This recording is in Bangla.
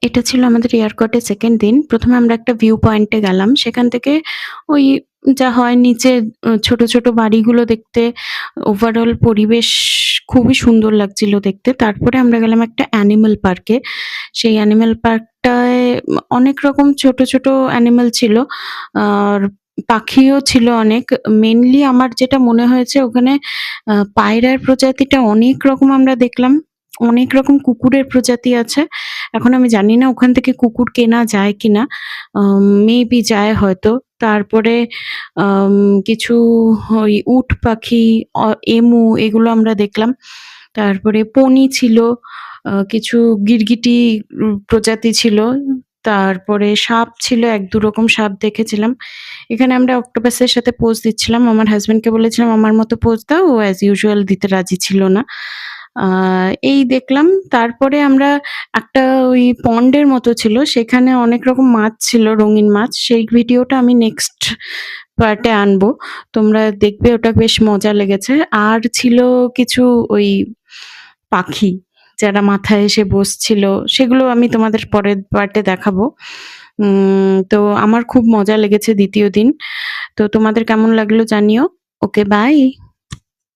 এটা ছিল আমাদের এয়ারকোর্টের 2nd দিন। ১ম এ আমরা একটা ভিউ পয়েন্টে গেলাম। সেখান থেকে ওই যা হয় নিচে ছোট, ছোট বাড়িগুলো দেখতে ওভারঅল পরিবেশ খুবই সুন্দর লাগছিল দেখতে। তারপরে আমরা গেলাম একটা অ্যানিমাল পার্কে। সেই অ্যানিমাল পার্কটায় অনেক রকম ছোট, ছোট অ্যানিমাল ছিল। আর পাখিও ছিল অনেক। মেইনলি আমার যেটা মনে হয়েছে ওখানে পায়রার প্রজাতিটা অনেক রকম আমরা দেখলাম। অনেক রকম কুকুরের প্রজাতি আছে। এখন আমি জানি না ওখান থেকে কুকুর কেনা যায় কিনা? মেবি যায় হয়তো। তারপরে আম কিছু ওই উট পাখি, এমু এগুলো আমরা দেখলাম। তারপরে পণী ছিল, কিছু গিরগিটি প্রজাতি ছিল। তারপরে সাপ ছিল, ১-২ রকম সাপ দেখেছিলাম। এখানে আমরা অক্টোপাসের সাথে পোজ দিচ্ছিলাম। আমার হাসব্যান্ডকে বলেছিলাম আমার মতো পোজ দাও। ও অ্যাজ ইউজুয়াল দিতে রাজি ছিল না। আ এই দেখলাম। তারপরে আমরা একটা ওই পন্ডের মতো ছিল। সেখানে অনেক রকম মাছ ছিল, রঙিন মাছ। সেই ভিডিওটা আমি নেক্সট পার্টে আনবো। তোমরা দেখবে ওটা বেশ মজা লেগেছে। আর ছিল কিছু ওই পাখি যারা মাথায় এসে বসছিল, সেগুলো আমি তোমাদের পরের পার্টে দেখাবো। তো আমার খুব মজা লেগেছে ২য় দিন। তো তোমাদের কেমন লাগলো জানিও। Okay bye.